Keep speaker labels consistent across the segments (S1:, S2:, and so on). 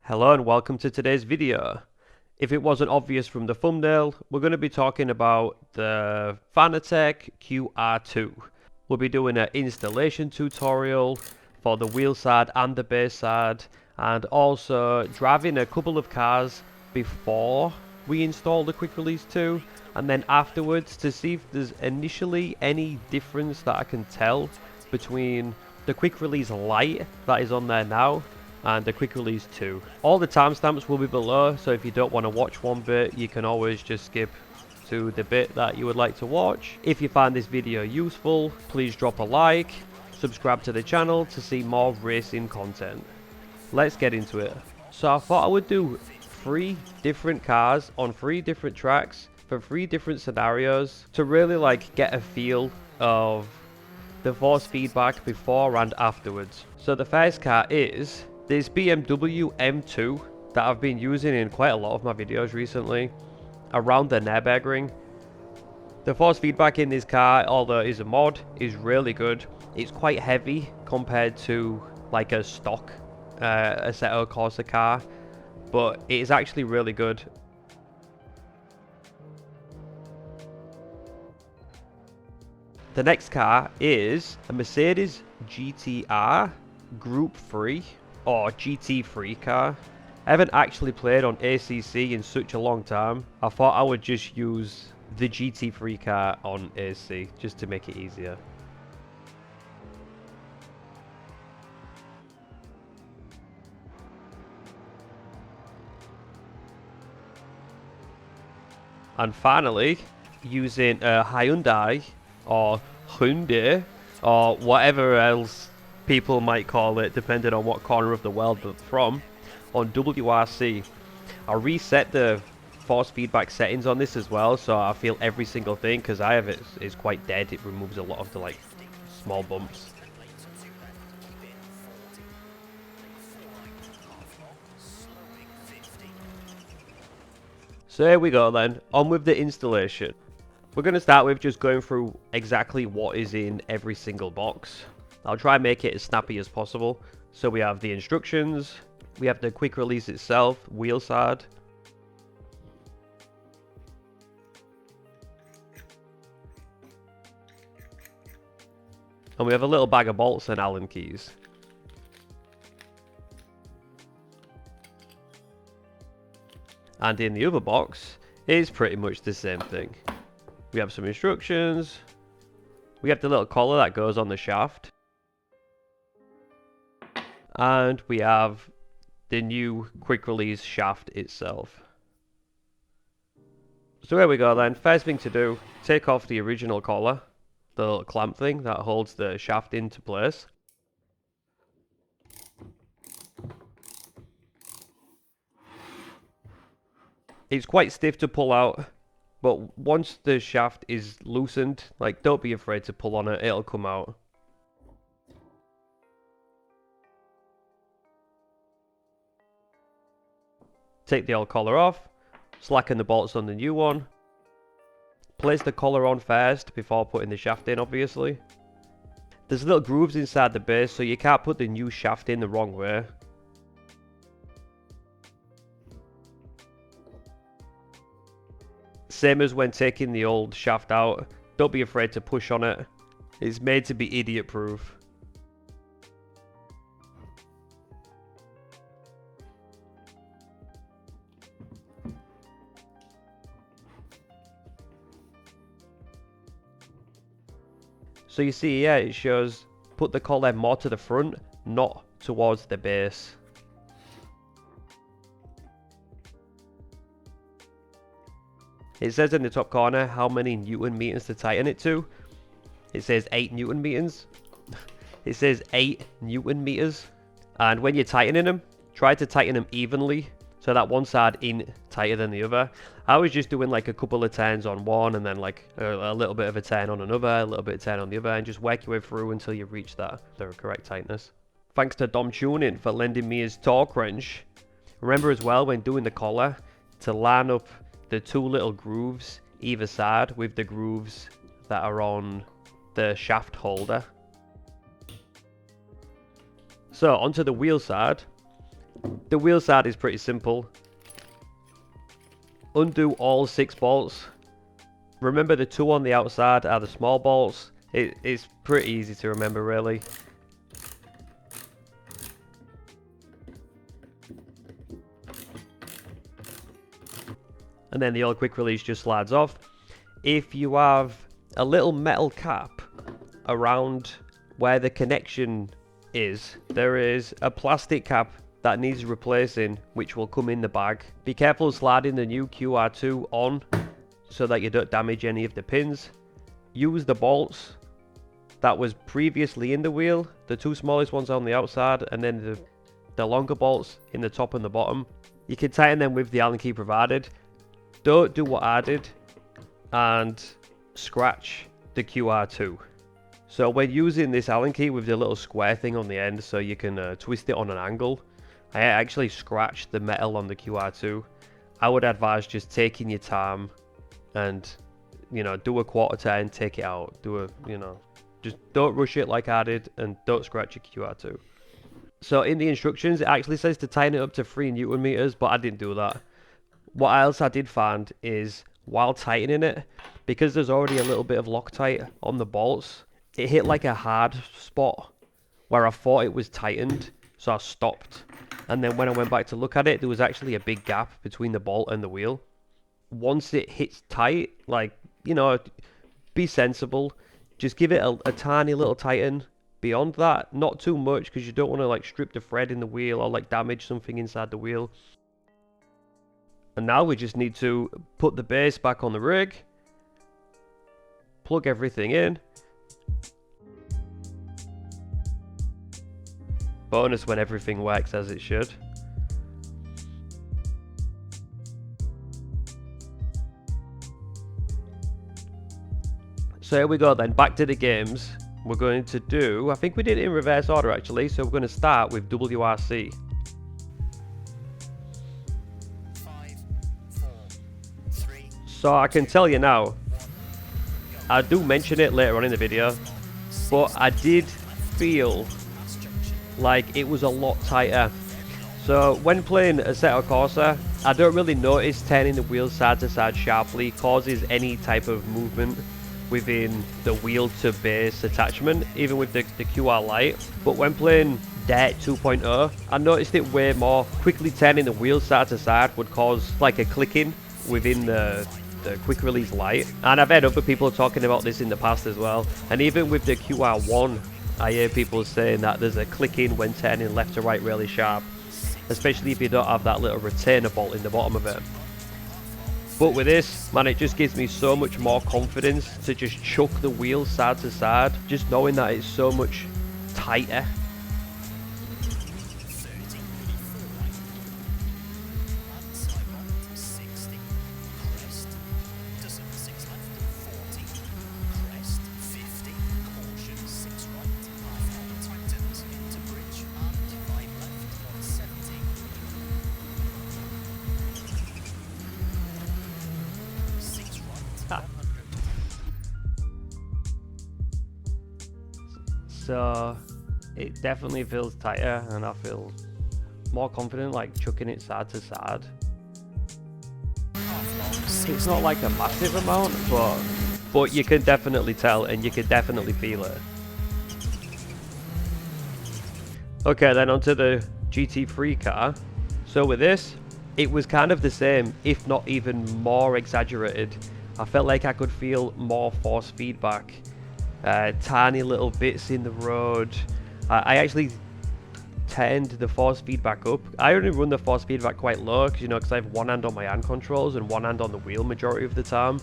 S1: Hello and welcome to today's video. If it wasn't obvious from the thumbnail, we're going to be talking about the Fanatec QR2. We'll be doing an installation tutorial for the wheel side and the base side, and also driving a couple of cars before we install the quick release 2, and then afterwards to see if there's initially any difference that I can tell between the quick release Lite that is on there now and the quick release 2. All the timestamps will be below, so if you don't want to watch one bit, you can always just skip to the bit that you would like to watch. If you find this video useful, please drop a like, subscribe to the channel to see more racing content. Let's get into it. So I thought I would do 3 different cars on 3 different tracks for 3 different scenarios to really get a feel of the force feedback before and afterwards. So the first car is this BMW M2 that I've been using in quite a lot of my videos recently around the Nürburgring. The force feedback in this car, although it is a mod, is really good. It's quite heavy compared to like a stock Assetto CORSAIR car, but it is actually really good. The next car is a Mercedes GTR Group 3 or GT3 car. I haven't actually played on ACC in such a long time. I thought I would just use the GT3 car on AC just to make it easier. And finally, using a Hyundai or whatever else people might call it, depending on what corner of the world they're from, on WRC. I reset the force feedback settings on this as well, so I feel every single thing, because I have it is quite dead. It removes a lot of the small bumps. So here we go then, on with the installation. We're going to start with just going through exactly what is in every single box. I'll try and make it as snappy as possible. So we have the instructions, we have the quick release itself, wheel side. And we have a little bag of bolts and Allen keys. And in the other box is pretty much the same thing. We have some instructions. We have the little collar that goes on the shaft. And we have the new quick release shaft itself. So here we go then. First thing to do, take off the original collar, the little clamp thing that holds the shaft into place. It's quite stiff to pull out, but once the shaft is loosened, don't be afraid to pull on it, it'll come out. Take the old collar off, slacken the bolts on the new one. Place the collar on first before putting the shaft in, obviously. There's little grooves inside the base, so you can't put the new shaft in the wrong way. Same as when taking the old shaft out, don't be afraid to push on it. It's made to be idiot proof. So you see here it shows put the collar more to the front, not towards the base. It says in the top corner how many Newton meters to tighten it to. It says 8 Newton meters. It says 8 Newton meters. And when you're tightening them, try to tighten them evenly so that one side ain't tighter than the other. I was just doing a couple of turns on one and then a little bit of a turn on another, a little bit of turn on the other, and just work your way through until you reach the correct tightness. Thanks to Dom Tuning for lending me his torque wrench. Remember as well when doing the collar to line up the 2 little grooves either side with the grooves that are on the shaft holder. So onto the wheel side. The wheel side is pretty simple. Undo all 6 bolts. Remember the 2 on the outside are the small bolts. It's pretty easy to remember, really. And then the old quick release just slides off. If you have a little metal cap around where the connection is, there is a plastic cap that needs replacing, which will come in the bag. Be careful sliding the new QR2 on so that you don't damage any of the pins. Use the bolts that was previously in the wheel, the 2 smallest ones on the outside, and then the longer bolts in the top and the bottom. You can tighten them with the Allen key provided. Don't do what I did and scratch the QR2. So when using this Allen key with the little square thing on the end so you can twist it on an angle, I actually scratched the metal on the QR2. I would advise just taking your time and, you know, do a quarter turn, take it out, just don't rush it like I did, and don't scratch your QR2. So in the instructions, it actually says to tighten it up to 3 Newton meters, but I didn't do that. What else I did find is, while tightening it, because there's already a little bit of Loctite on the bolts, it hit like a hard spot where I thought it was tightened, so I stopped. And then when I went back to look at it, there was actually a big gap between the bolt and the wheel. Once it hits tight, like, you know, be sensible. Just give it a tiny little tighten. Beyond that, not too much, because you don't want to like strip the thread in the wheel or like damage something inside the wheel. And now we just need to put the base back on the rig, plug everything in. Bonus when everything works as it should. So here we go then, back to the games. We're going to do, I think we did it in reverse order actually, so we're going to start with WRC.
S2: 5, 4, 3.
S1: So I can tell you now, I do mention it later on in the video, but I did feel like it was a lot tighter. So when playing Assetto CORSAIR, I don't really notice turning the wheel side to side sharply causes any type of movement within the wheel to base attachment, even with the QR Lite. But when playing Dirt 2.0, I noticed it way more. Quickly turning the wheel side to side would cause like a clicking within the quick release light. And I've heard other people talking about this in the past as well. And even with the QR1, I hear people saying that there's a clicking when turning left to right really sharp, especially if you don't have that little retainer bolt in the bottom of it. But with this, man, it just gives me so much more confidence to just chuck the wheel side to side, just knowing that it's so much tighter. So it definitely feels tighter, and I feel more confident like chucking it side to side. It's not like a massive amount, but you can definitely tell and you can definitely feel it. Okay, then onto the GT3 car. So with this, it was kind of the same, if not even more exaggerated. I felt like I could feel more force feedback. Tiny little bits in the road. I actually turned the force feedback up. I only run the force feedback quite low because I have one hand on my hand controls and one hand on the wheel majority of the time.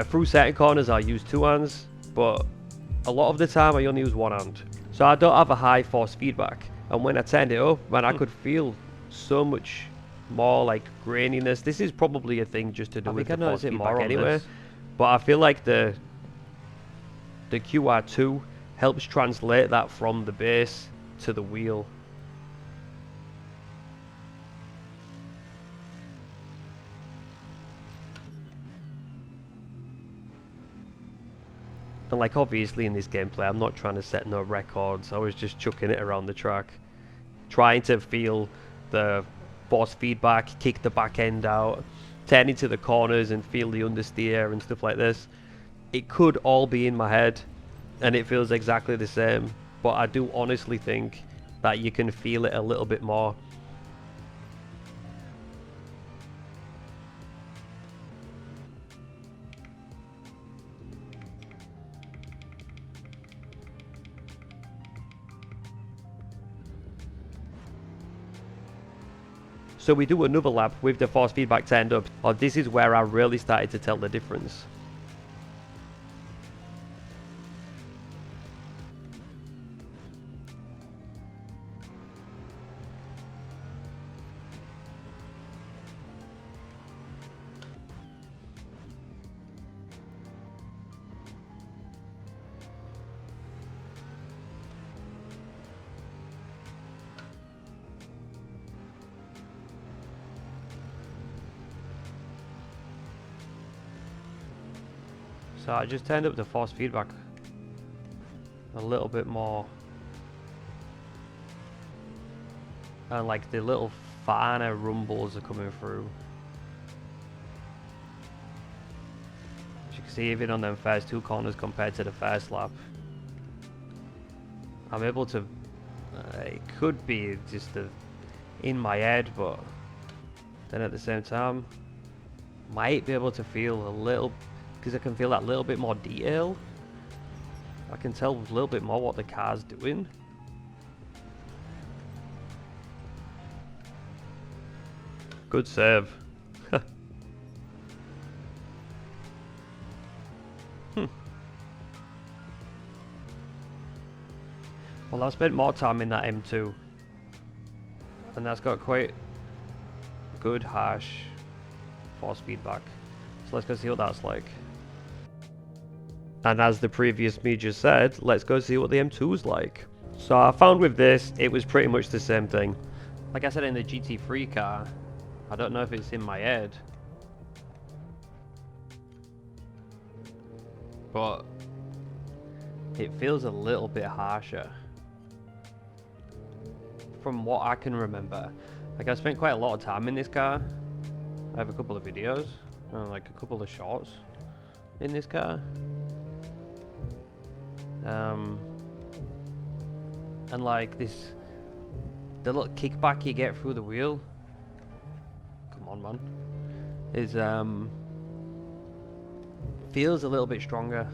S1: Through certain corners I use 2 hands, but a lot of the time I only use 1 hand. So I don't have a high force feedback, and when I turned it up, man, I could feel so much more like graininess. This is probably a thing just to do with the force feedback anyway, but I feel like the QR2 helps translate that from the base to the wheel. And like obviously in this gameplay I'm not trying to set no records, I was just chucking it around the track, trying to feel the force feedback, kick the back end out, turn into the corners and feel the understeer and stuff like this. It could all be in my head and it feels exactly the same, but I do honestly think that you can feel it a little bit more. So we do another lap with the force feedback turned up. Oh, this is where I really started to tell the difference. So I just turned up the force feedback a little bit more, and like the little finer rumbles are coming through. As you can see, even on them first two corners compared to the first lap, I'm able to, it could be just in my head, but then at the same time, might be able to feel a little, because I can feel that little bit more detail. I can tell a little bit more what the car's doing. Good save. Well, I spent more time in that M2, and that's got quite good harsh force feedback. So let's go see what that's like. And as the previous me just said, let's go see what the M2's like. So I found with this, it was pretty much the same thing. Like I said in the GT3 car, I don't know if it's in my head, but it feels a little bit harsher from what I can remember. Like I spent quite a lot of time in this car. I have a couple of videos and like a couple of shorts in this car. And like this, the little kickback you get through the wheel, come on man, is feels a little bit stronger.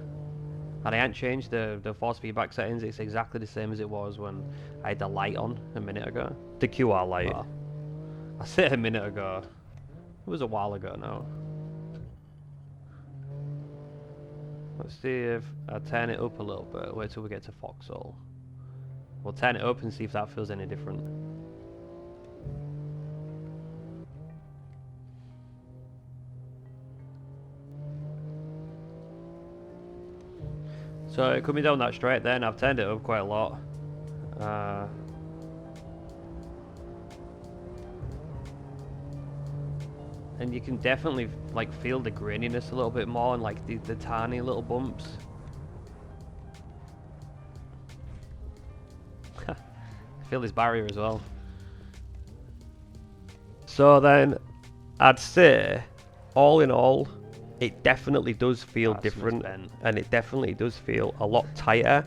S1: And I hadn't changed the force feedback settings. It's exactly the same as it was when I had the light on a minute ago. The QR light. Oh. I said a minute ago. It was a while ago now. Let's see if I turn it up a little bit. Wait till we get to Foxhole. We'll turn it up and see if that feels any different. So coming down that straight then, I've turned it up quite a lot. And you can definitely like feel the graininess a little bit more and like the tiny little bumps. Feel this barrier as well. So then I'd say all in all, it definitely does feel different, and it definitely does feel a lot tighter.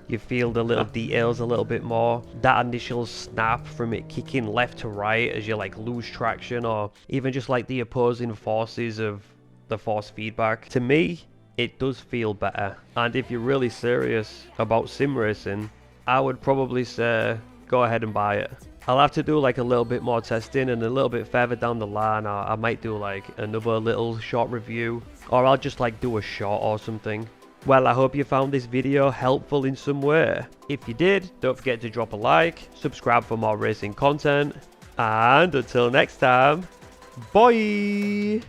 S1: You feel the little details a little bit more. That initial snap from it kicking left to right as you like lose traction, or even just like the opposing forces of the force feedback. To me, it does feel better. And if you're really serious about sim racing, I would probably say go ahead and buy it. I'll have to do like a little bit more testing, and a little bit further down the line I might do like another little short review, or I'll just like do a short or something. Well, I hope you found this video helpful in some way. If you did, don't forget to drop a like, subscribe for more racing content, and until next time, bye!